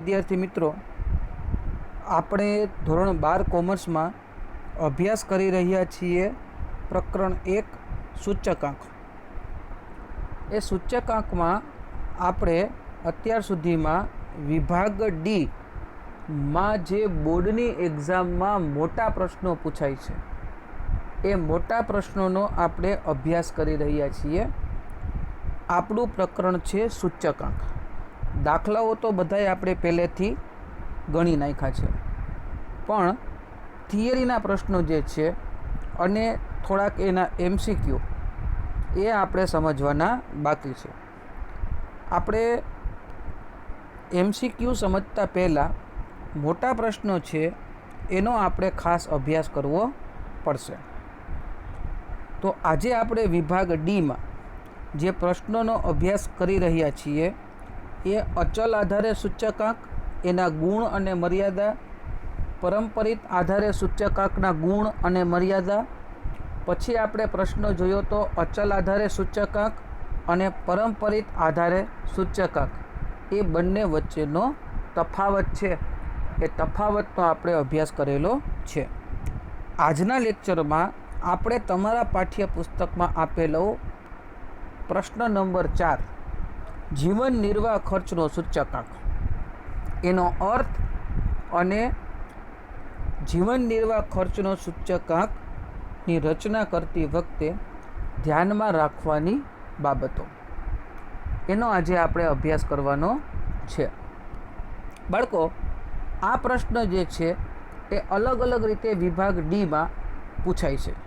વિદ્યાર્થી મિત્રો, આપણે ધોરણ 12 કોમર્સમાં અભ્યાસ કરી રહ્યા છીએ પ્રકરણ 1 સૂચકાંક. એ સૂચકાંકમાં આપણે અત્યાર સુધીમાં વિભાગ ડી માં જે બોર્ડની એક્ઝામમાં મોટા પ્રશ્નો પૂછાય છે એ મોટા પ્રશ્નોનો આપણે અભ્યાસ કરી રહ્યા છીએ. આપણું પ્રકરણ છે સૂચકાંક. દાખલાઓ તો બધાય આપણે પહેલેથી ગણી નાખ્યા છે, પણ થિયરીના પ્રશ્નો જે છે અને થોડાક એના MCQ એ આપણે સમજવાના બાકી છે. આપણે MCQ સમજતા પહેલાં મોટા પ્રશ્નો છે એનો આપણે ખાસ અભ્યાસ કરવો પડશે. તો આજે આપણે વિભાગ ડીમાં જે પ્રશ્નોનો અભ્યાસ કરી રહ્યા છીએ એ અચલ આધારે સૂચકાંક, એના ગુણ અને મર્યાદા, પરંપરિત આધારે સૂચકાંકના ગુણ અને મર્યાદા. પછી આપણે પ્રશ્ન જોયો તો અચલ આધારે સૂચકાંક અને પરંપરિત આધારે સૂચકાંક, એ બંને વચ્ચેનો તફાવત છે. એ તફાવતનો આપણે અભ્યાસ કરેલો છે. આજના લેક્ચરમાં આપણે તમારા પાઠ્યપુસ્તકમાં આપેલો પ્રશ્ન નંબર 4 જીવન નિર્વાહ ખર્ચનો સૂચકાંક, એનો અર્થ અને જીવન નિર્વાહ ખર્ચનો સૂચકાંકની રચના કરતી વખતે ધ્યાનમાં રાખવાની બાબતો, એનો આજે આપણે અભ્યાસ કરવાનો છે. બાળકો, આ પ્રશ્ન જે છે એ અલગ અલગ રીતે વિભાગ ડીમાં પૂછાય છે.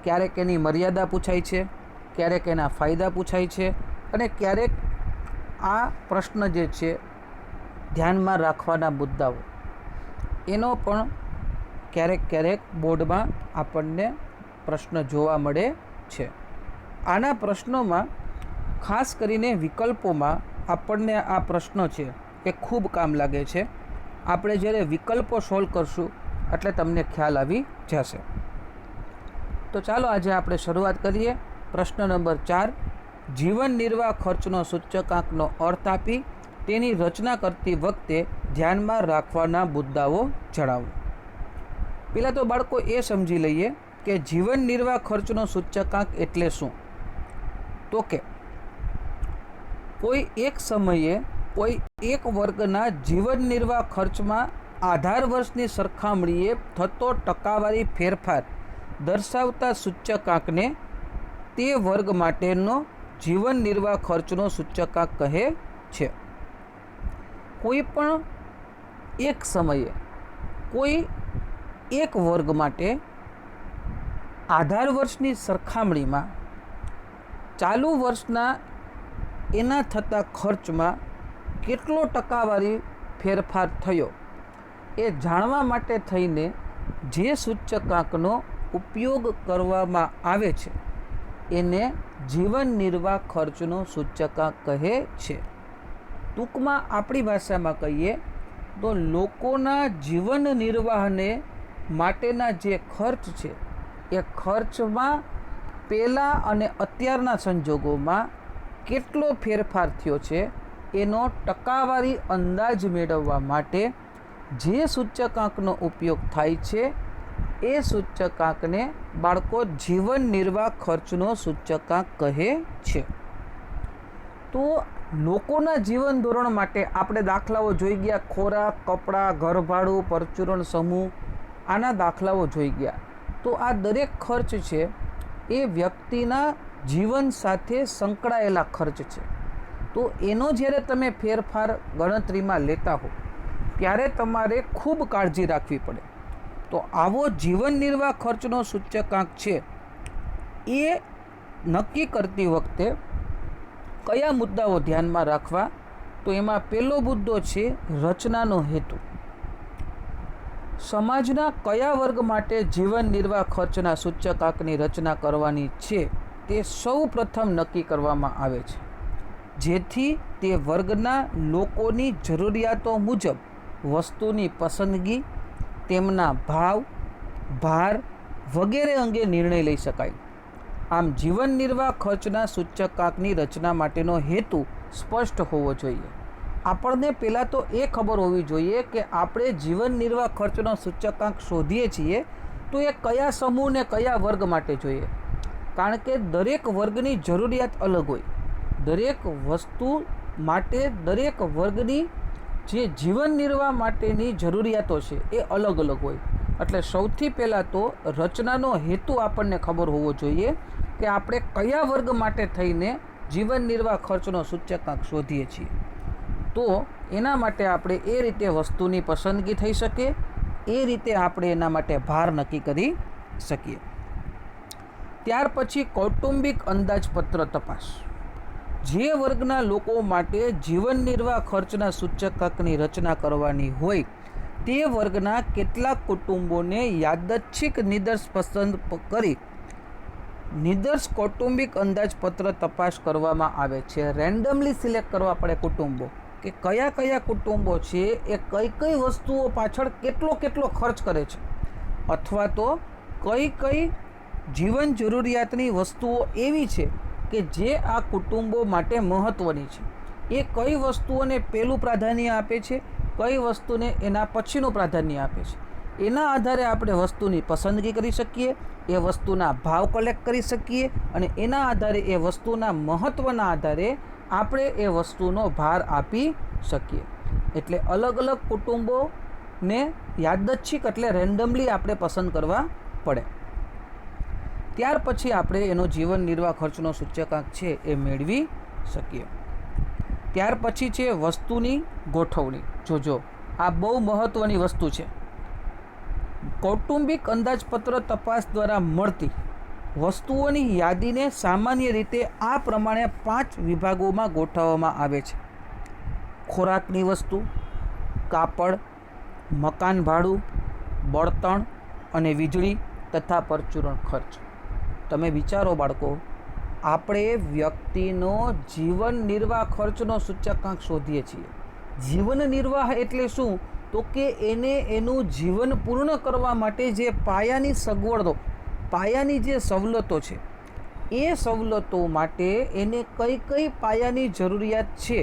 ક્યારેક એની મર્યાદા પૂછાય છે, ક્યારેક એના ફાયદા પૂછાય છે, અને ક્યારેક આ પ્રશ્ન જે છે ધ્યાનમાં રાખવાના મુદ્દાઓ, એનો પણ ક્યારેક બોર્ડમાં આપણને પ્રશ્ન જોવા મળે છે. આના પ્રશ્નોમાં ખાસ કરીને વિકલ્પોમાં આપણને આ પ્રશ્નો છે એ ખૂબ કામ લાગે છે. આપણે જ્યારે વિકલ્પો સોલ્વ કરશું એટલે તમને ખ્યાલ આવી જશે. તો ચાલો આજે આપણે શરૂઆત કરીએ. પ્રશ્ન નંબર 4 જીવન નિર્વાહ ખર્ચનો સૂચકાંકનો અર્થ આપી તેની રચના કરતી વખતે ધ્યાનમાં રાખવાના મુદ્દાઓ જણાવો. પહેલાં તો બાળકો એ સમજી લઈએ કે જીવન નિર્વાહ ખર્ચનો સૂચકાંક એટલે શું. તો કે કોઈ એક સમયે કોઈ એક વર્ગના જીવન નિર્વાહ ખર્ચમાં આધાર વર્ષની સરખામણીએ થતો ટકાવારી ફેરફાર દર્શાવતા સૂચકાંકને તે વર્ગ માટેનો જીવન નિર્વાહ ખર્ચનો સૂચકાંક કહે છે. કોઈ પણ એક સમયે કોઈ એક વર્ગ માટે આધાર વર્ષની સરખામણીમાં ચાલુ વર્ષના એના થતા ખર્ચમાં કેટલો ટકાવારી ફેરફાર થયો એ જાણવા માટે થઈને જે સૂચકાંકનો ઉપયોગ કરવામાં આવે છે એને જીવન નિર્વાહ ખર્ચનો સૂચકાંક કહે છે. ટૂંકમાં આપણી ભાષામાં કહીએ તો લોકોના જીવન નિર્વાહને માટેના જે ખર્ચ છે એ ખર્ચમાં પહેલાં અને અત્યારના સંજોગોમાં કેટલો ફેરફાર થયો છે એનો ટકાવારી અંદાજ મેળવવા માટે જે સૂચકાંકનો ઉપયોગ થાય છે એ સૂચકાંકને બાળકો જીવન નિર્વાહ ખર્ચનો સૂચકાંક કહે છે. તો લોકોના જીવન ધોરણ માટે આપણે દાખલાઓ જોઈ ગયા. ખોરાક, કપડાં, ઘરભાડું, પરચુરણ સમૂહ, આના દાખલાઓ જોઈ ગયા. તો આ દરેક ખર્ચ છે એ વ્યક્તિના જીવન સાથે સંકળાયેલા ખર્ચ છે. તો એનો જ્યારે તમે ફેરફાર ગણતરીમાં લેતા હો ત્યારે તમારે ખૂબ કાળજી રાખવી પડે. તો આવો જીવન નિર્વાહ ખર્ચનો સૂચકાંક છે એ નક્કી કરતી વખતે કયા મુદ્દાઓ ધ્યાનમાં રાખવા, તો એમાં પહેલો મુદ્દો છે રચનાનો હેતુ. સમાજના કયા વર્ગ માટે જીવન નિર્વાહ ખર્ચના સૂચકાંકની રચના કરવાની છે તે સૌ પ્રથમ નક્કી કરવામાં આવે છે, જેથી તે વર્ગના લોકોની જરૂરિયાતો મુજબ વસ્તુની પસંદગી, તેમના ભાવ, ભાર વગેરે અંગે નિર્ણય લઈ શકાય. આમ જીવન નિર્વાહ ખર્ચના સૂચકાંકની રચના માટેનો હેતુ સ્પષ્ટ હોવો જોઈએ. આપણને પહેલાં તો એ ખબર હોવી જોઈએ કે આપણે જીવન નિર્વાહ ખર્ચનો સૂચકાંક શોધીએ છીએ તો એ કયા સમૂહ ને કયા વર્ગ માટે જોઈએ. કારણ કે દરેક વર્ગની જરૂરિયાત અલગ હોય. દરેક વસ્તુ માટે દરેક વર્ગની જે જીવન નિર્વાહ માટેની જરૂરિયાતો છે એ અલગ અલગ હોય. એટલે સૌથી પહેલાં તો રચનાનો હેતુ આપણને ખબર હોવો જોઈએ કે આપણે કયા વર્ગ માટે થઈને જીવન નિર્વાહ ખર્ચનો સૂચકાંક શોધીએ છીએ. તો એના માટે આપણે એ રીતે વસ્તુની પસંદગી થઈ શકે, એ રીતે આપણે એના માટે ભાર નક્કી કરી શકીએ. ત્યાર પછી કૌટુંબિક અંદાજપત્ર તપાસ. જે વર્ગના લોકો માટે જીવન નિર્વાહ ખર્ચના સૂચકાંકની રચના કરવાની હોય તે વર્ગના કેટલાક કુટુંબોને યાદચ્છિક નિદર્શ પસંદ કરી નિદર્શ કૌટુંબિક અંદાજપત્ર તપાસ કરવામાં આવે છે. રેન્ડમલી સિલેક્ટ કરવા પડે કુટુંબો કે કયા કયા કુટુંબો છે એ કઈ કઈ વસ્તુઓ પાછળ કેટલો ખર્ચ કરે છે, અથવા તો કઈ કઈ જીવન જરૂરિયાતની વસ્તુઓ એવી છે કે જે આ કુટુંબો માટે મહત્ત્વની છે. એ કઈ વસ્તુઓને પહેલું પ્રાધાન્ય આપે છે, કઈ વસ્તુને એના પછીનું પ્રાધાન્ય આપે છે. એના આધારે આપણે વસ્તુની પસંદગી કરી શકીએ, એ વસ્તુના ભાવ કલેક્ટ કરી શકીએ અને એના આધારે એ વસ્તુના મહત્ત્વના આધારે આપણે એ વસ્તુનો ભાર આપી શકીએ. એટલે અલગ અલગ કુટુંબોને યાદચ્છિક એટલે રેન્ડમલી આપણે પસંદ કરવા પડે. ત્યાર પછી આપણે એનો જીવન નિર્વાહ ખર્ચનો સૂચકાંક છે એ મેળવી શકીએ. ત્યાર પછી છે વસ્તુની ગોઠવણી. જોજો, આ બહુ મહત્ત્વની વસ્તુ છે. કૌટુંબિક અંદાજપત્ર તપાસ દ્વારા મળતી વસ્તુઓની યાદીને સામાન્ય રીતે આ પ્રમાણે 5 વિભાગોમાં ગોઠવવામાં આવે છે. ખોરાકની વસ્તુ, કાપડ, મકાન ભાડું, બળતણ અને વીજળી તથા પરચુરણ ખર્ચ. તમે વિચારો બાળકો, આપણે વ્યક્તિનો જીવન નિર્વાહ ખર્ચનો સૂચકાંક શોધીએ છીએ. જીવન નિર્વાહ એટલે શું? તો કે એને એનું જીવન પૂર્ણ કરવા માટે જે પાયાની સગવડો, પાયાની જે સવલતો છે, એ સવલતો માટે એને કઈ કઈ પાયાની જરૂરિયાત છે,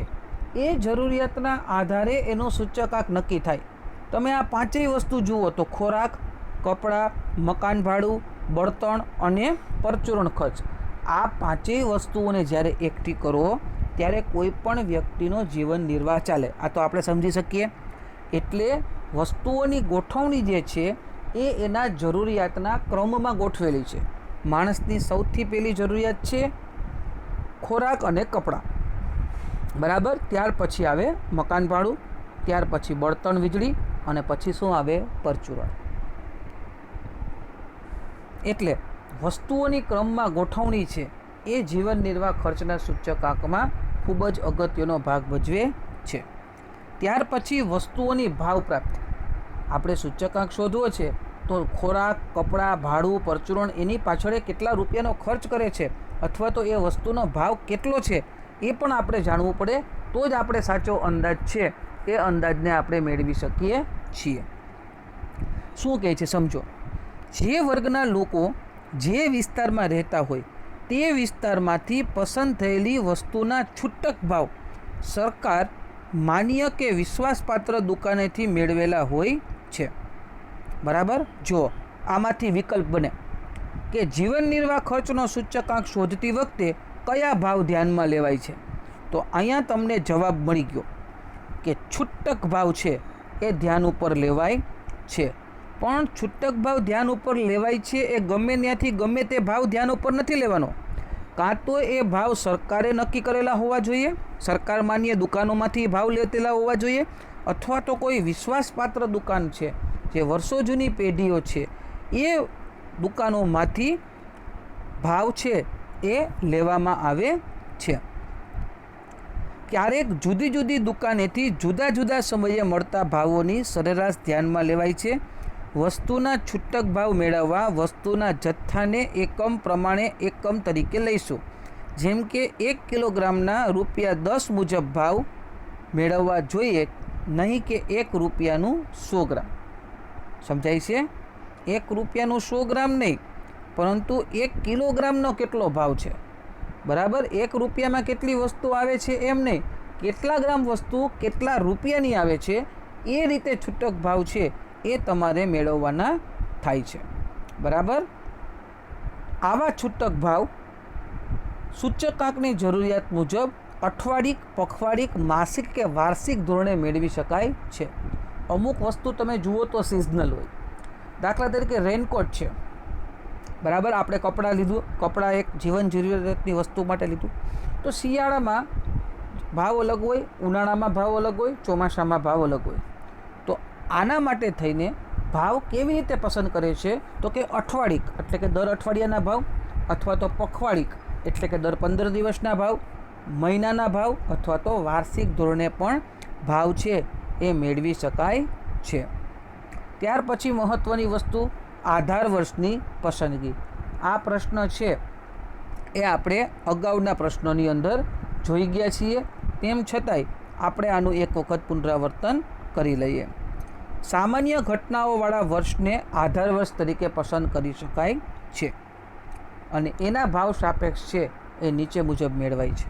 એ જરૂરિયાતના આધારે એનો સૂચકાંક નક્કી થાય. તમે આ 5 વસ્તુ જુઓ તો ખોરાક, કપડાં, મકાન ભાડું, બળતણ અને પરચુરણ ખર્ચ, આ 5 વસ્તુઓને જ્યારે એકઠી કરો ત્યારે કોઈ પણ વ્યક્તિનો જીવન નિર્વાહ ચાલે. આ તો આપણે સમજી શકીએ. એટલે વસ્તુઓની ગોઠવણી જે છે એ એના જરૂરિયાતના ક્રમમાં ગોઠવેલી છે. માણસની સૌથી પહેલી જરૂરિયાત છે ખોરાક અને કપડાં, બરાબર. ત્યાર પછી આવે મકાન ભાડું, ત્યાર પછી બળતણ વીજળી અને પછી શું આવે? પરચુરણ. એટલે વસ્તુઓની ક્રમમાં ગોઠવણી છે એ જીવન નિર્વાહ ખર્ચના સૂચકાંકમાં ખૂબ જ અગત્યનો ભાગ ભજવે છે. ત્યાર પછી વસ્તુઓની ભાવ પ્રાપ્તિ. આપણે સૂચકાંક શોધવો છે તો ખોરાક, કપડાં, ભાડું, પરચુરણ એની પાછળ કેટલા રૂપિયાનો ખર્ચ કરે છે અથવા તો એ વસ્તુનો ભાવ કેટલો છે એ પણ આપણે જાણવું પડે. તો જ આપણે સાચો અંદાજ છે એ અંદાજને આપણે મેળવી શકીએ છીએ. શું કહે છે સમજો. જે વર્ગના લોકો જે વિસ્તારમાં રહેતા હોય તે વિસ્તારમાંથી પસંદ થયેલી વસ્તુના છૂટક ભાવ સરકાર માન્ય કે વિશ્વાસપાત્ર દુકાનેથી મેળવેલા હોય છે, બરાબર. જો આમાંથી વિકલ્પ બને કે જીવન નિર્વાહ ખર્ચનો સૂચકાંક શોધતી વખતે કયા ભાવ ધ્યાનમાં લેવાય છે, તો અહીંયા તમને જવાબ મળી ગયો કે છૂટક ભાવ છે એ ધ્યાન ઉપર લેવાય છે. પણ છૂટક ભાવ ધ્યાન ઉપર લેવાય છે એ ગમે ત્યાંથી ગમે તે ભાવ ધ્યાન ઉપર નથી લેવાનો. કાં તો એ ભાવ સરકારે નક્કી કરેલા હોવા જોઈએ, સરકાર માન્ય દુકાનોમાંથી ભાવ લેતેલા હોવા જોઈએ, અથવા તો કોઈ વિશ્વાસપાત્ર દુકાન છે જે વર્ષો જૂની પેઢીઓ છે એ દુકાનોમાંથી ભાવ છે એ લેવામાં આવે છે. ક્યારેક જુદી જુદી દુકાનેથી જુદા જુદા સમયે મળતા ભાવોની સરેરાશ ધ્યાનમાં લેવાય છે. વસ્તુના છૂટક ભાવ મેળવવા વસ્તુના જથ્થાને એકમ પ્રમાણે એકમ તરીકે લઈશું. જેમ કે 1 કિલોગ્રામના ₹10 મુજબ ભાવ મેળવવા જોઈએ, નહીં કે 1 રૂપિયાનું 100 ગ્રામ. સમજાય છે? 1 રૂપિયાનું 100 ગ્રામ નહીં, પરંતુ 1 કિલોગ્રામનો કેટલો ભાવ છે, બરાબર. 1 રૂપિયામાં કેટલી વસ્તુ આવે છે એમ નહીં, કેટલા ગ્રામ વસ્તુ કેટલા રૂપિયાની આવે છે એ રીતે છૂટક ભાવ છે એ તમારે મેળવવાના થાય છે. બરાબર. આવા છૂટક ભાવ સૂચકાંકની જરૂરિયાત મુજબ અઠવાડિક, પખવાડિક, માસિક કે વાર્ષિક ધોરણે મેળવી શકાય છે. અમુક વસ્તુ તમે જુઓ તો સિઝનલ હોય. દાખલા તરીકે રેનકોટ છે, બરાબર. આપણે કપડાં લીધું, કપડાં એક જીવન જરૂરિયાતની વસ્તુ માટે લીધું, તો શિયાળામાં ભાવ અલગ હોય, ઉનાળામાં ભાવ અલગ હોય, ચોમાસામાં ભાવ અલગ હોય. તો આના માટે થઈને ભાવ કેવી રીતે પસંદ કરે છે તો કે અઠવાડિક એટલે કે દર અઠવાડિયાના ભાવ, અથવા તો પખવાડિક એટલે કે દર 15 દિવસના ભાવ, મહિનાના ભાવ, અથવા તો વાર્ષિક ધોરણે પણ ભાવ છે એ મેળવી શકાય છે. ત્યાર પછી મહત્ત્વની વસ્તુ આધાર વર્ષની પસંદગી. આ પ્રશ્ન છે એ આપણે અગાઉના પ્રશ્નોની અંદર જોઈ ગયા છીએ, તેમ છતાંય આપણે આનું એક વખત પુનરાવર્તન કરી લઈએ. સામાન્ય ઘટનાઓવાળા વર્ષને આધાર વર્ષ તરીકે પસંદ કરી શકાય છે અને એના ભાવ સાપેક્ષ છે એ નીચે મુજબ મેળવાય છે.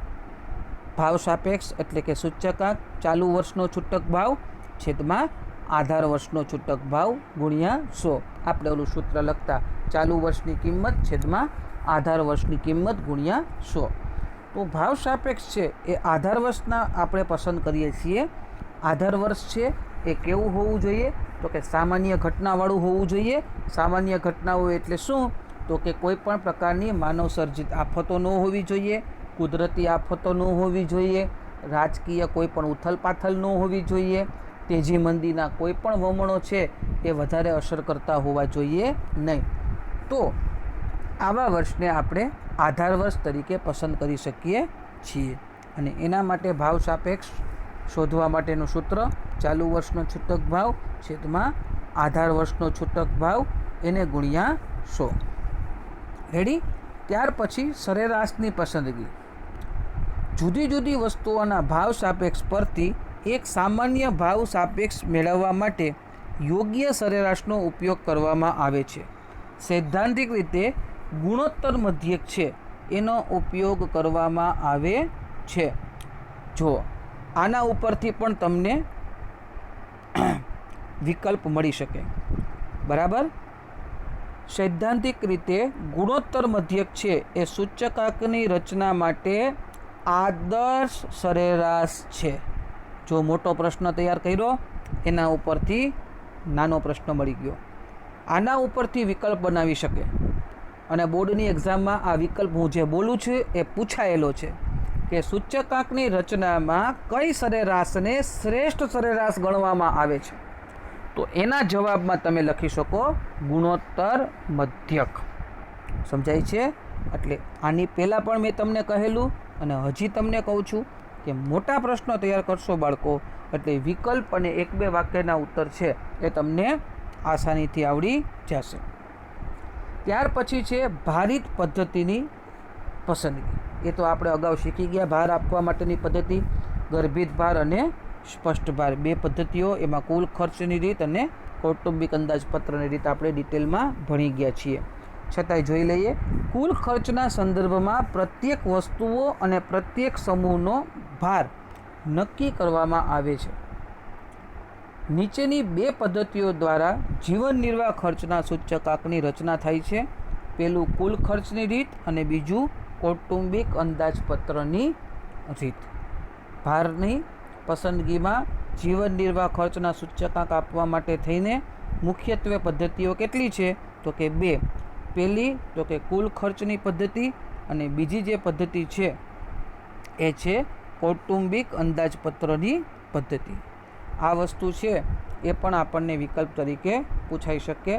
ભાવ સાપેક્ષ એટલે કે સૂચકાંક ચાલુ વર્ષનો છૂટક ભાવ છેદમાં આધાર વર્ષનો છૂટક ભાવ ગુણ્યા 100. આપણે ઓલું સૂત્ર લખતા ચાલુ વર્ષની કિંમત છેદમાં આધાર વર્ષની કિંમત ગુણ્યા 100. તો ભાવ સાપેક્ષ છે એ આધાર વર્ષના આપણે પસંદ કરીએ છીએ. આધાર વર્ષ છે એ કેવું હોવું જોઈએ તો કે સામાન્ય ઘટનાવાળું હોવું જોઈએ. સામાન્ય ઘટનાઓ એટલે શું તો કે કોઈ પણ પ્રકારની માનવ સર્જિત આફતો ન હોવી જોઈએ, કુદરતી આફતો ન હોવી જોઈએ, રાજકીય કોઈ પણ ઉથલપાથલ ન હોવી જોઈએ, તેજી મંદીના કોઈ પણ વમણો છે એ વધારે અસર કરતા હોવા જોઈએ નહીં. તો આવા વર્ષને આપણે આધાર વર્ષ તરીકે પસંદ કરી શકીએ છીએ. અને એના માટે ભાવ સાપેક્ષ શોધવા માટેનું સૂત્ર ચાલુ વર્ષનો છૂટક ભાવ છેદમાં આધાર વર્ષનો છૂટક ભાવ એને ગુણ્યા 100. રેડી. ત્યાર પછી સરેરાશની પસંદગી. જુદી જુદી વસ્તુઓના ભાવ સાપેક્ષ પરથી એક સામાન્ય ભાવ સાપેક્ષ મેળવવા માટે યોગ્ય સરેરાશનો ઉપયોગ કરવામાં આવે છે. સૈદ્ધાંતિક રીતે ગુણોત્તર મધ્યક છે એનો ઉપયોગ કરવામાં આવે છે. જો આના ઉપરથી પણ તમને વિકલ્પ મળી શકે. બરાબર. સૈદ્ધાંતિક રીતે ગુણોત્તર મધ્યક છે એ સૂચકાંકની રચના માટે આદર્શ સરેરાશ છે. જો મોટો પ્રશ્ન તૈયાર કર્યો એના ઉપરથી નાનો પ્રશ્ન મળી ગયો, આના ઉપરથી વિકલ્પ બનાવી શકે. અને બોર્ડની એક્ઝામમાં આ વિકલ્પ હું જે બોલું છું એ પૂછાયેલો છે કે સૂચકાંકની રચનામાં કઈ સરેરાશને શ્રેષ્ઠ સરેરાશ ગણવામાં આવે છે. તો એના જવાબમાં તમે લખી શકો ગુણોત્તર મધ્યક. સમજાય છે? એટલે આની પહેલાં પણ મેં તમને કહેલું અને હજી તમને કહું છું કે મોટા પ્રશ્નો તૈયાર કરશો બાળકો એટલે વિકલ્પ અને 1-2 વાક્યના ઉત્તર છે એ તમને આસાનીથી આવડી જશે. ત્યાર પછી છે ભારિત પદ્ધતિની પસંદગી. એ તો આપણે અગાઉ શીખી ગયા. ભાર આપવા માટેની પદ્ધતિ ગર્ભિત ભાર અને સ્પષ્ટ ભાર, 2 પદ્ધતિઓ. એમાં કુલ ખર્ચની રીત અને કૌટુંબિક અંદાજપત્રની રીત આપણે ડિટેલમાં ભણી ગયા છીએ. છતાંય જોઈ લઈએ. કુલ ખર્ચના સંદર્ભમાં પ્રત્યેક વસ્તુઓ અને પ્રત્યેક સમૂહનો ભાર નક્કી કરવામાં આવે છે. નીચેની 2 પદ્ધતિઓ દ્વારા જીવન નિર્વાહ ખર્ચના સૂચકાંકની રચના થાય છે. પહેલું કુલ ખર્ચની રીત અને બીજું કૌટુંબિક અંદાજપત્રની રીત. ભારની પસંદગીમાં જીવન નિર્વાહ ખર્ચના સૂચકાંક આપવા માટે થઈને મુખ્યત્વે પદ્ધતિઓ કેટલી છે તો કે 2. પહેલી તો કે કુલ ખર્ચની પદ્ધતિ અને બીજી જે પદ્ધતિ છે એ છે કૌટુંબિક અંદાજપત્રની પદ્ધતિ. આ વસ્તુ છે એ પણ આપણને વિકલ્પ તરીકે પૂછાઈ શકે.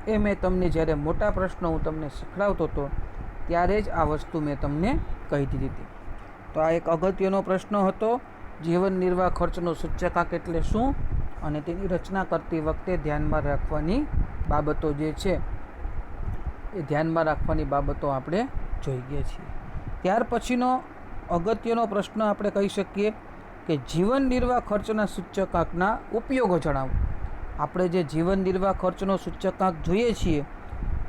એ મેં તમને જ્યારે મોટા પ્રશ્નો હું તમને શીખડાવતો હતો ત્યારે જ આ વસ્તુ મેં તમને કહી દીધી હતી. તો આ એક અગત્યનો પ્રશ્ન હતો. જીવન નિર્વાહ ખર્ચનો સૂચકાંક એટલે શું અને તેની રચના કરતી વખતે ધ્યાનમાં રાખવાની બાબતો જે છે એ ધ્યાનમાં રાખવાની બાબતો આપણે જોઈ ગયા છીએ. ત્યાર પછીનો અગત્યનો પ્રશ્ન આપણે કહી શકીએ કે જીવન નિર્વાહ ખર્ચના સૂચકાંકના ઉપયોગો જણાવો. આપણે જે જીવન નિર્વાહ ખર્ચનો સૂચકાંક જોઈએ છીએ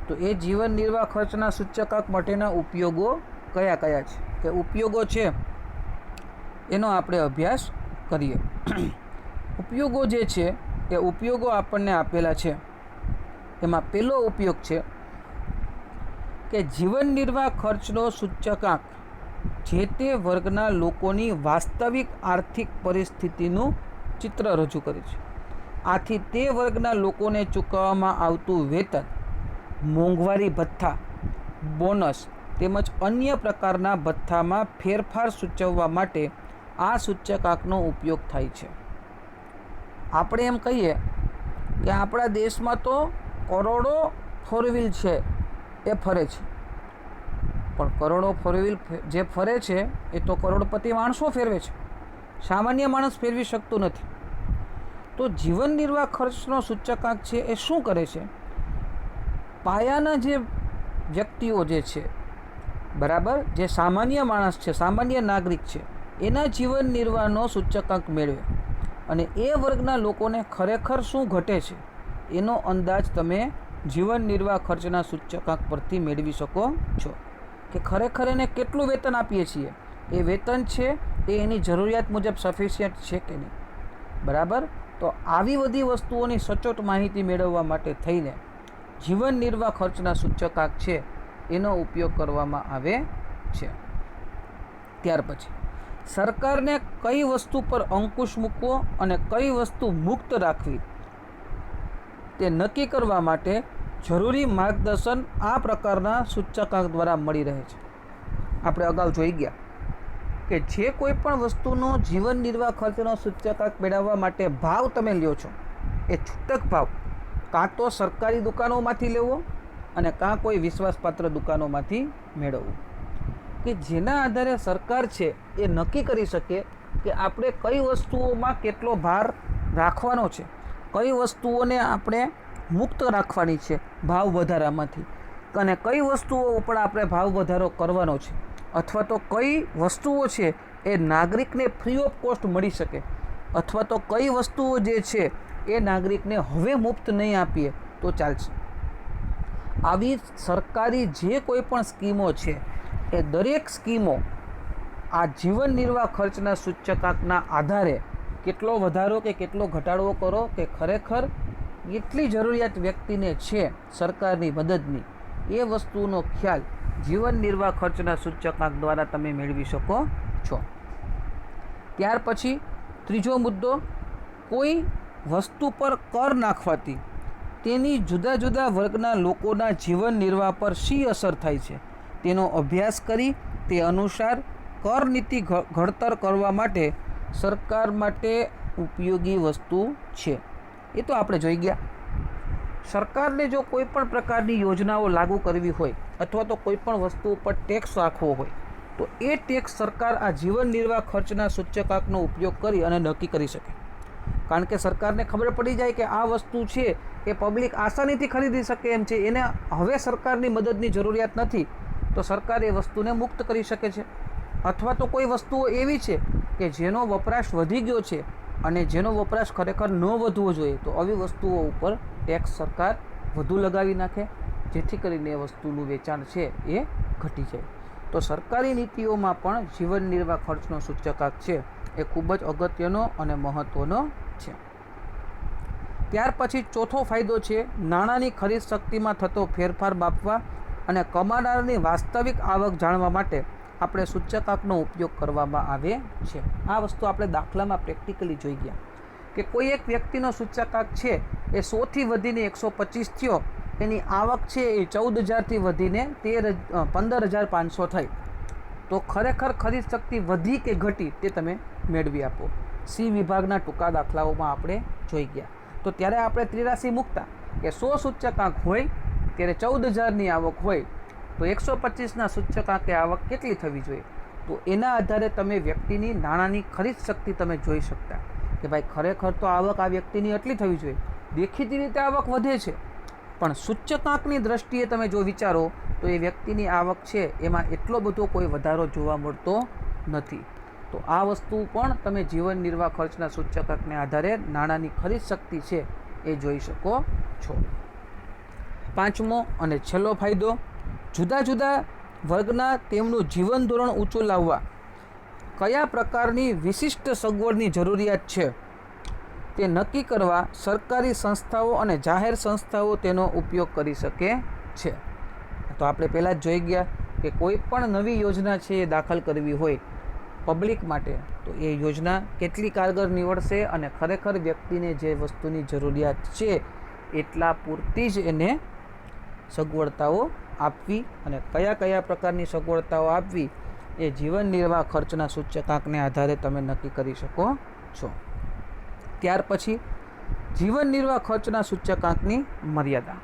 તો એ જીવન નિર્વાહ ખર્ચના સૂચકાંક માટેના ઉપયોગો કયા કયા છે. કે ઉપયોગો છે એનો આપણે અભ્યાસ કરીએ. ઉપયોગો જે છે એ ઉપયોગો આપણને આપેલા છે. એમાં પહેલો ઉપયોગ છે કે જીવન નિર્વાહ ખર્ચનો સૂચકાંક જે તે વર્ગના લોકોની વાસ્તવિક આર્થિક પરિસ્થિતિનું ચિત્ર રજૂ કરે છે. આથી તે વર્ગના લોકોને ચૂકવવામાં આવતું વેતન, મોંઘવારી ભથ્થા, બોનસ તેમજ અન્ય પ્રકારના ભથ્થામાં ફેરફાર સૂચવવા માટે આ સૂચકાંકનો ઉપયોગ થાય છે. આપણે એમ કહીએ કે આપણા દેશમાં તો કરોડો ફોર વ્હીલ છે એ ફરે છે, પણ કરોડો ફોર વ્હીલ જે ફરે છે એ તો કરોડપતિ માણસો ફેરવે છે, સામાન્ય માણસ ફેરવી શકતું નથી. તો જીવન નિર્વાહ ખર્ચનો સૂચકાંક છે એ શું કરે છે? પાયાના જે વ્યક્તિઓ જે છે, બરાબર, જે સામાન્ય માણસ છે, સામાન્ય નાગરિક છે, એના જીવન નિર્વાહનો સૂચકાંક મેળવે અને એ વર્ગના લોકોને ખરેખર શું ઘટે છે એનો અંદાજ તમે જીવન નિર્વાહ ખર્ચના સૂચકાંક પરથી મેળવી શકો છો. કે ખરેખર એને કેટલું વેતન આપીએ છીએ, એ વેતન છે એ એની જરૂરિયાત મુજબ સફિશિયન્ટ છે કે નહીં, બરાબર. તો આવી બધી વસ્તુઓની સચોટ માહિતી મેળવવા માટે થઈને જીવન નિર્વાહ ખર્ચના સૂચકાંક છે એનો ઉપયોગ કરવામાં આવે છે. ત્યાર પછી સરકારને કઈ વસ્તુ પર અંકુશ મૂકવો અને કઈ વસ્તુ મુક્ત રાખવી તે નક્કી કરવા માટે જરૂરી માર્ગદર્શન આ પ્રકારના સૂચકાંક દ્વારા મળી રહે છે. આપણે અગાઉ જોઈ ગયા કે જે કોઈ પણ વસ્તુનો જીવન નિર્વાહ ખર્ચનો સૂચકાંક મેળવવા માટે ભાવ તમે લ્યો છો, એ છૂટક ભાવ કાં તો સરકારી દુકાનોમાંથી લેવો અને કાં કોઈ વિશ્વાસપાત્ર દુકાનોમાંથી મેળવવું, કે જેના આધારે સરકાર છે એ નક્કી કરી શકે કે આપણે કઈ વસ્તુઓમાં કેટલો ભાર રાખવાનો છે, કઈ વસ્તુઓને આપણે મુક્ત રાખવાની છે ભાવ વધારામાંથી, અને કઈ વસ્તુઓ ઉપર આપણે ભાવ વધારો કરવાનો છે, અથવા તો કઈ વસ્તુઓ છે એ નાગરિકને ફ્રી ઓફ કોસ્ટ મળી શકે, અથવા તો કઈ વસ્તુઓ જે છે એ નાગરિકને હવે મુફ્ત નહીં આપીએ તો ચાલશે. આવી સરકારી જે કોઈ પણ સ્કીમો છે એ દરેક સ્કીમો આ જીવન નિર્વાહ ખર્ચના સૂચકાંકના આધારે કેટલો વધારો કે કેટલો ઘટાડો કરો કે ખરેખર કેટલી જરૂરિયાત વ્યક્તિને છે સરકારની મદદની, એ વસ્તુનો ખ્યાલ જીવન નિર્વાહ ખર્ચના સૂચકાંક દ્વારા તમે મેળવી શકો છો. ત્યાર પછી ત્રીજો મુદ્દો, કોઈ વસ્તુ પર કર નાખવાથી તેની જુદા જુદા વર્ગના લોકોના જીવન નિર્વાહ પર શી અસર થાય છે તેનો અભ્યાસ કરી તે અનુસાર કર નીતિ ઘડતર કરવા માટે સરકાર માટે ઉપયોગી વસ્તુ છે. એ તો આપણે જોઈ ગયા. સરકારને જો કોઈ પણ પ્રકારની યોજનાઓ લાગુ કરવી હોય અથવા તો કોઈ પણ વસ્તુ ઉપર ટેક્સ રાખવો હોય તો એ ટેક્સ સરકાર આ જીવન નિર્વાહ ખર્ચના સૂચકાંકનો ઉપયોગ કરી અને નક્કી કરી શકે. કારણ કે સરકારને ખબર પડી જાય કે આ વસ્તુ છે એ પબ્લિક આસાનીથી ખરીદી શકે એમ છે, એને હવે સરકારની મદદની જરૂરિયાત નથી, તો સરકાર એ વસ્તુને મુક્ત કરી શકે છે. અથવા તો કોઈ વસ્તુઓ એવી છે કે જેનો વપરાશ વધી ગયો છે અને જેનો વપરાશ ખરેખર ન વધવો જોઈએ, તો આવી વસ્તુઓ ઉપર ટેક્સ સરકાર વધુ લગાવી નાખે, જેથી કરીને એ વસ્તુનું વેચાણ છે એ ઘટી જાય. તો સરકારી નીતિઓમાં પણ જીવન નિર્વાહ ખર્ચનો સૂચકાંક છે એ ખૂબ જ અગત્યનો અને મહત્ત્વનો છે. ત્યાર પછી ચોથો ફાયદો છે નાણાંની ખરીદ શક્તિમાં થતો ફેરફાર માપવા અને કમાનારની વાસ્તવિક આવક જાણવા માટે આપણે સૂચકાંકનો ઉપયોગ કરવામાં આવે છે. આ વસ્તુ આપણે દાખલામાં પ્રેક્ટિકલી જોઈ ગયા કે કોઈ એક વ્યક્તિનો સૂચકાંક છે એ 100થી વધીને 125 થયો, એની આવક છે એ 14,000થી વધીને 15,500 થઈ, તો ખરેખર ખરીદ શક્તિ વધી કે ઘટી તે તમે મેળવી આપો. સી વિભાગના ટૂંકા દાખલાઓમાં આપણે જોઈ ગયા. તો ત્યારે આપણે ત્રિરાશી મૂકતા કે 100 સૂચકાંક હોય ત્યારે 14,000ની આવક હોય તો 125ના સૂચકાંકે આવક કેટલી થવી જોઈએ, તો એના આધારે તમે વ્યક્તિની નાણાંની ખરીદ શક્તિ તમે જોઈ શકતા કે ભાઈ ખરેખર તો આવક આ વ્યક્તિની એટલી થવી જોઈએ. દેખીતી રીતે આવક વધે છે, પણ સૂચકાંકની દ્રષ્ટિએ તમે જો વિચારો તો એ વ્યક્તિની આવક છે એમાં એટલો બધો કોઈ વધારો જોવા મળતો નથી. તો આ વસ્તુ પણ તમે જીવન નિર્વાહ ખર્ચના સૂચકાંકને આધારે નાણાંની ખરીદ શક્તિ છે એ જોઈ શકો છો. પાંચમો અને છેલ્લો ફાયદો, જુદા જુદા વર્ગના તેમનું જીવન ધોરણ ઊંચું લાવવા કયા પ્રકારની વિશિષ્ટ સગવડની જરૂરિયાત છે તે નક્કી કરવા સરકારી સંસ્થાઓ અને જાહેર સંસ્થાઓ તેનો ઉપયોગ કરી શકે છે. તો આપણે પહેલાં જ જોઈ ગયા કે કોઈ પણ નવી યોજના છે એ દાખલ કરવી હોય પબ્લિક માટે તો એ યોજના કેટલી કારગર નીવડશે અને ખરેખર વ્યક્તિને જે વસ્તુની જરૂરિયાત છે એટલા પૂરતી જ એને સગવડતાઓ આપવી અને કયા કયા પ્રકારની સગવડતાઓ આપવી એ જીવન નિર્વાહ ખર્ચના સૂચકાંકને આધારે તમે નક્કી કરી શકો છો. ત્યાર પછી જીવન નિર્વાહ ખર્ચના સૂચકાંકની મર્યાદા.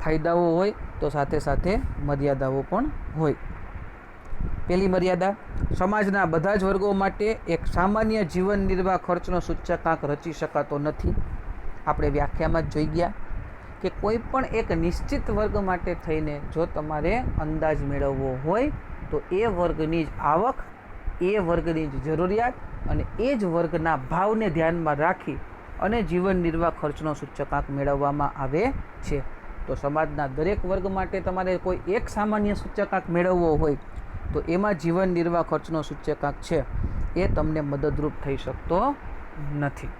ફાયદાઓ હોય તો સાથે સાથે મર્યાદાઓ પણ હોય. પહેલી મર્યાદા, સમાજના બધા જ વર્ગો માટે એક સામાન્ય જીવન નિર્વાહ ખર્ચનો સૂચકાંક રચી શકાતો નથી. આપણે વ્યાખ્યામાં જ જોઈ ગયા કે કોઈ પણ એક નિશ્ચિત વર્ગ માટે થઈને જો તમારે અંદાજ મેળવવો હોય તો એ વર્ગની જ આવક, એ વર્ગની જ જરૂરિયાત અને એ જ વર્ગના ભાવને ધ્યાનમાં રાખી અને જીવન નિર્વાહ ખર્ચનો સૂચકાંક મેળવવામાં આવે છે. તો સમાજના દરેક વર્ગ માટે તમારે કોઈ એક સામાન્ય સૂચકાંક મેળવવો હોય તો એમાં જીવન નિર્વાહ ખર્ચનો સૂચકાંક છે એ તમને મદદરૂપ થઈ શકતો નથી.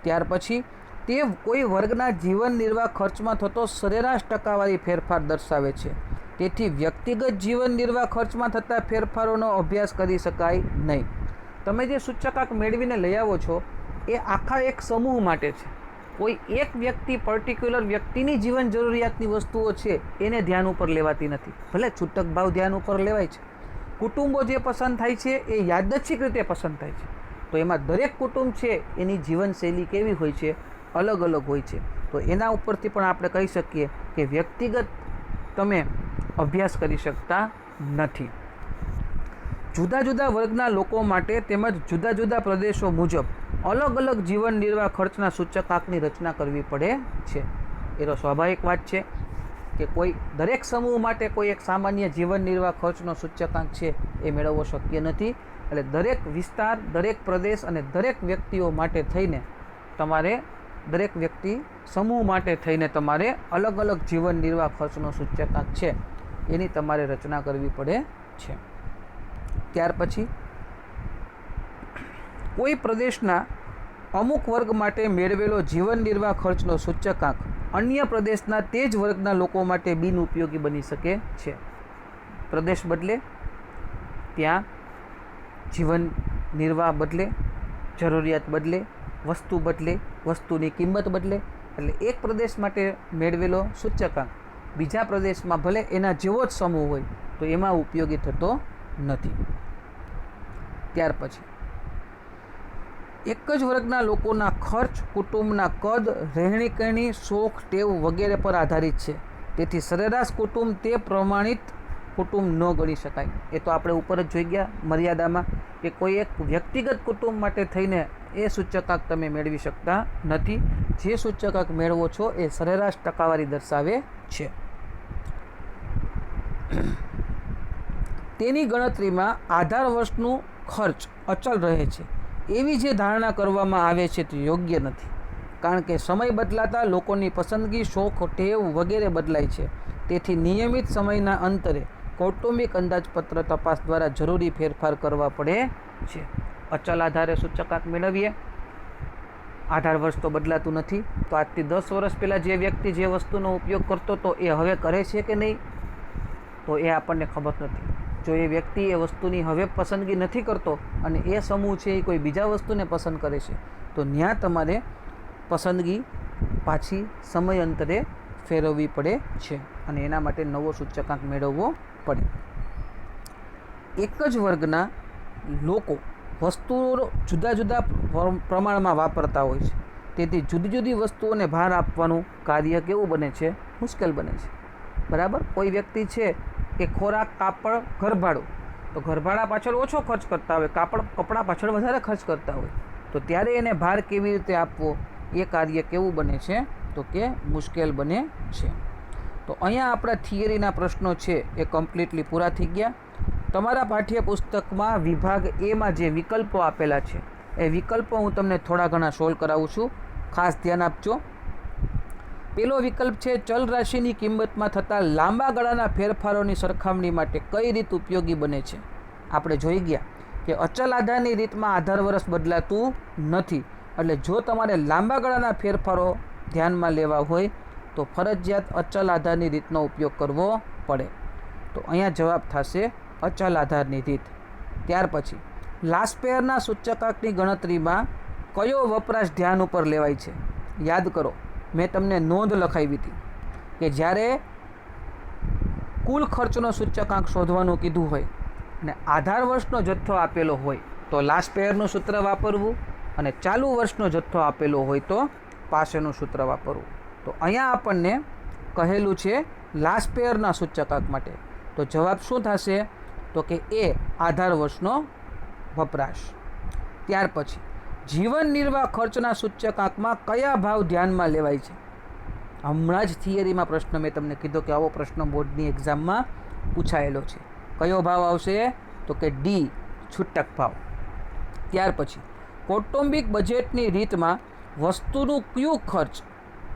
ત્યાર પછી તે કોઈ વર્ગના જીવન નિર્વાહ ખર્ચમાં થતો સરેરાશ ટકાવારી ફેરફાર દર્શાવે છે. તેથી વ્યક્તિગત જીવન નિર્વાહ ખર્ચમાં થતા ફેરફારોનો અભ્યાસ કરી શકાય નહીં. તમે જે સૂચકાંક મેળવીને લઈ આવો છો એ આખા એક સમૂહ માટે છે. કોઈ એક વ્યક્તિ, પર્ટિક્યુલર વ્યક્તિની જીવન જરૂરિયાતની વસ્તુઓ છે એને ધ્યાન ઉપર લેવાતી નથી. ભલે છૂટક ભાવ ધ્યાન ઉપર લેવાય છે. કુટુંબો જે પસંદ થાય છે એ યાદચ્છિક રીતે પસંદ થાય છે. તો એમાં દરેક કુટુંબ છે એની જીવનશૈલી કેવી હોય છે, અલગ અલગ હોય છે. તો એના ઉપરથી પણ આપણે કહી શકીએ કે વ્યક્તિગત તમે અભ્યાસ કરી શકતા નથી. જુદા જુદા વર્ગના લોકો માટે તેમજ જુદા જુદા પ્રદેશો મુજબ અલગ અલગ જીવન નિર્વાહ ખર્ચના સૂચકાંકની રચના કરવી પડે છે. એ તો સ્વાભાવિક વાત છે કે કોઈ દરેક સમૂહ માટે કોઈ એક સામાન્ય જીવન નિર્વાહ ખર્ચનો સૂચકાંક છે એ મેળવવો શક્ય નથી. એટલે દરેક વિસ્તાર, દરેક પ્રદેશ અને દરેક વ્યક્તિઓ માટે થઈને તમારે, દરેક વ્યક્તિ સમૂહ માટે થઈને તમારે અલગ અલગ જીવન નિર્વાહ ખર્ચનો સૂચકાંક છે એની તમારે રચના કરવી પડે છે. ત્યાર પછી કોઈ પ્રદેશના અમુક વર્ગ માટે મેળવેલો જીવન નિર્વાહ ખર્ચનો સૂચકાંક અન્ય પ્રદેશના તે જ વર્ગના લોકો માટે બિનઉપયોગી બની શકે છે. પ્રદેશ બદલે ત્યાં જીવન નિર્વાહ બદલે, જરૂરિયાત બદલે, વસ્તુ બદલે, વસ્તુની કિંમત બદલે. એટલે એક પ્રદેશ માટે મેળવેલો સૂચકાંક બીજા પ્રદેશમાં ભલે એના જેવો જ સમૂહ હોય તો એમાં ઉપયોગી થતો નથી. ત્યાર પછી એક જ વર્ગના લોકોના ખર્ચ કુટુંબના કદ, રહેણીકરણી, શોખ, ટેવ વગેરે પર આધારિત છે. તેથી સરેરાશ કુટુંબ તે પ્રમાણિત કુટુંબ ન ગણી શકાય. એ તો આપણે ઉપર જ જોઈ ગયા મર્યાદામાં કે કોઈ એક વ્યક્તિગત કુટુંબ માટે થઈને એ સૂચકાંક તમે મેળવી શકતા નથી. જે સૂચકાંક મેળવો છો એ સરેરાશ ટકાવારી દર્શાવે છે. તેની ગણતરીમાં આધાર વર્ષનું ખર્ચ અચલ રહે છે એવી જે ધારણા કરવામાં આવે છે તે યોગ્ય નથી. કારણ કે સમય બદલાતા લોકોની પસંદગી, શોખ, ટેવ વગેરે બદલાય છે. તેથી નિયમિત સમયના અંતરે કૌટુંબિક અંદાજપત્ર તપાસ દ્વારા જરૂરી ફેરફાર કરવા પડે છે. અચલ આધારે સૂચકાંક મેળવીએ. આધાર વર્ષ તો બદલાતું નથી. તો આજથી 10 વર્ષ પહેલાં જે વ્યક્તિ જે વસ્તુનો ઉપયોગ કરતો હતો એ હવે કરે છે કે નહીં તો એ આપણને ખબર નથી. જો એ વ્યક્તિ એ વસ્તુની હવે પસંદગી નથી કરતો અને એ સમૂહ છે એ કોઈ બીજા વસ્તુને પસંદ કરે છે તો ત્યાં તમારે પસંદગી પાછી સમય અંતરે ફેરવવી પડે છે અને એના માટે નવો સૂચકાંક મેળવવો પડે. એક જ વર્ગના લોકો વસ્તુઓ જુદા જુદા પ્રમાણમાં વાપરતા હોય છે. તેથી જુદી જુદી વસ્તુઓને ભાર આપવાનું કાર્ય કેવું બને છે? મુશ્કેલ બને છે. બરાબર. કોઈ વ્યક્તિ છે કે ખોરાક, કાપડ, ઘરભાડું, તો ઘરભાડા પાછળ ઓછો ખર્ચ કરતા હોય, કપડાં પાછળ વધારે ખર્ચ કરતા હોય, તો ત્યારે એને ભાર કેવી રીતે આપવો એ કાર્ય કેવું બને છે? તો કે મુશ્કેલ બને છે. તો અહીંયા આપણા થિયરીના પ્રશ્નો છે એ કમ્પ્લીટલી પૂરા થઈ ગયા. તમારા પાઠ્યપુસ્તકમાં વિભાગ એમાં જે વિકલ્પો આપેલા છે એ વિકલ્પો હું તમને થોડા ઘણા સોલ્વ કરાવું છું. ખાસ ધ્યાન આપજો. પહેલો વિકલ્પ છે ચલ રાશિની કિંમતમાં થતા લાંબા ગાળાના ફેરફારોની સરખામણી માટે કઈ રીત ઉપયોગી બને છે. આપણે જોઈ ગયા કે અચલ આધારની રીતમાં આધાર વર્ષ બદલાતું નથી. એટલે જો તમારે લાંબા ગાળાના ફેરફારો ધ્યાનમાં લેવા હોય તો ફરજિયાત અચલ આધારની રીતનો ઉપયોગ કરવો પડે. તો અહીંયા જવાબ થશે અચલ આધારની રીત. ત્યાર પછી લાસ્પેયરના સૂચકાંકની ગણતરીમાં કયો વપરાશ ધ્યાન ઉપર લેવાય છે? યાદ કરો, મેં તમને નોંધ લખાવી હતી કે જ્યારે કુલ ખર્ચનો સૂચકાંક શોધવાનું કીધું હોય અને આધાર વર્ષનો જથ્થો આપેલો હોય તો લાસ્પેયરનું સૂત્ર વાપરવું, અને ચાલુ વર્ષનો જથ્થો આપેલો હોય તો પાસેનું સૂત્ર વાપરવું. તો અહીંયા આપણને કહેલું છે લાસ્પેયરના સૂચકાંક માટે. તો જવાબ શું થશે? તો કે એ આધાર વર્ષનો વપરાશ. ત્યાર પછી જીવન નિર્વાહ ખર્ચના સૂચકાંકમાં કયા ભાવ ધ્યાનમાં લેવાય છે? હમણાં જ થિયરીમાં પ્રશ્ન મેં તમને કીધો કે આવો પ્રશ્ન બોર્ડની એક્ઝામમાં પૂછાયેલો છે. કયો ભાવ આવશે? તો કે ડી, છૂટક ભાવ. ત્યાર પછી કૌટુંબિક બજેટની રીતમાં વસ્તુનું કયું ખર્ચ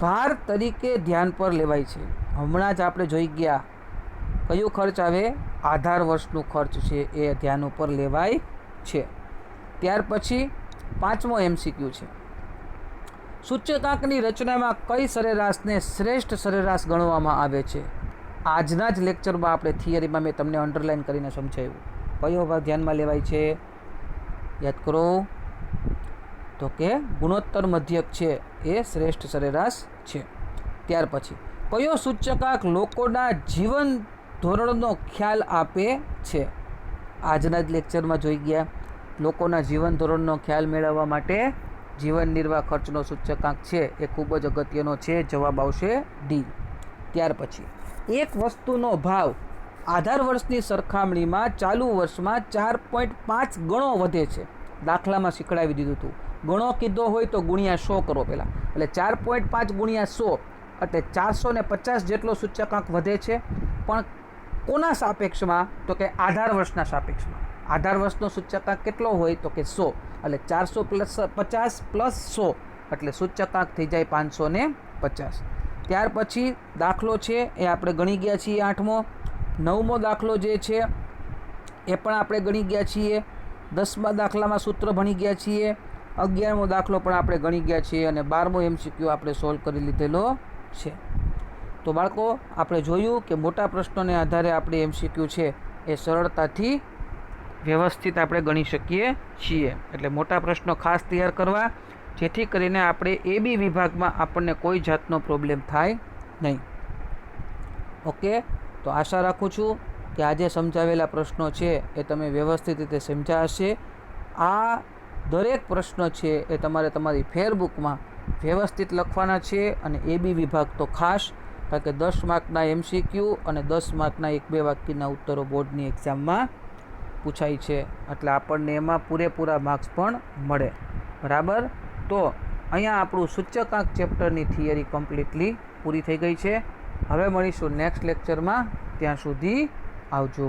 ભાર તરીકે ધ્યાન પર લેવાય છે? હમણાં જ આપણે જોઈ ગયા કયું ખર્ચ આવે? આધાર વર્ષનું ખર્ચ છે એ ધ્યાન ઉપર લેવાય છે. ત્યાર પછી 5મો MCQ છે, સૂચકાંકની રચનામાં કઈ સરેરાશને શ્રેષ્ઠ સરેરાશ ગણવામાં આવે છે? આજના જ લેક્ચરમાં આપણે થિયરીમાં મેં તમને અંડરલાઇન કરીને સમજાવ્યું. કયો ભાગ ધ્યાનમાં લેવાય છે? યાદ કરો. તો કે ગુણોત્તર મધ્યક છે એ શ્રેષ્ઠ સરેરાશ છે. ત્યાર પછી કયો સૂચકાંક લોકોના જીવન ધોરણનો ખ્યાલ આપે છે? આજના જ લેક્ચરમાં જોઈ ગયા લોકોના જીવન ધોરણનો ખ્યાલ મેળવવા માટે જીવન નિર્વાહ ખર્ચનો સૂચકાંક છે એ ખૂબ જ અગત્યનો છે. જવાબ આવશે ડી. ત્યાર પછી એક વસ્તુનો ભાવ આધાર વર્ષની સરખામણીમાં ચાલુ વર્ષમાં 4.5 ગણો વધે છે. દાખલામાં શીખડાવી દીધું હતું. ગણો કીધો હોય તો ગુણ્યા 100 કરો પહેલાં. એટલે 4.5 ગુણ્યા 100 એટલે 450 જેટલો સૂચકાંક વધે છે. પણ કોના સાપેક્ષમાં? તો કે આધાર વર્ષના સાપેક્ષમાં. આધાર વર્ષનો સૂચકાંક કેટલો હોય? તો કે 100. એટલે 450 પ્લસ 100 એટલે સૂચકાંક થઈ જાય 550. ત્યાર પછી દાખલો છે એ આપણે ગણી ગયા છીએ 8મો. 9મો દાખલો જે છે એ પણ આપણે ગણી ગયા છીએ. 10મા દાખલામાં સૂત્ર ભણી ગયા છીએ. 11મો દાખલો પણ આપણે ગણી ગયા છીએ અને 12મો MCQ આપણે સોલ્વ કરી લીધેલો છે. તો બાળકો, આપણે જોયું કે મોટા પ્રશ્નોને આધારે આપણે MCQ છે એ સરળતાથી વ્યવસ્થિત આપણે ગણી શકીએ છીએ. એટલે મોટા પ્રશ્નો ખાસ તૈયાર કરવા, જેથી કરીને આપણે AB વિભાગમાં આપણને કોઈ જાતનો પ્રોબ્લેમ થાય નહીં. ઓકે, તો આશા રાખું છું કે આજે સમજાવેલા પ્રશ્નો છે એ તમે વ્યવસ્થિત રીતે સમજ્યા હશે. આ દરેક પ્રશ્ન છે એ તમારે તમારી ફેરબુકમાં વ્યવસ્થિત લખવાના છે. અને AB વિભાગ તો ખાસ, કારણ કે 10 માર્કના MCQ અને 10 માર્કના 1-2 વાક્યના ઉત્તરો બોર્ડની એક્ઝામમાં પૂછાય છે. એટલે આપણને એમાં પૂરેપૂરા માર્ક્સ પણ મળે. બરાબર. તો અહીંયા આપણું સૂચકાંક ચેપ્ટરની થિયરી કમ્પ્લીટલી પૂરી થઈ ગઈ છે. હવે મળીશું નેક્સ્ટ લેક્ચરમાં. ત્યાં સુધી આવજો.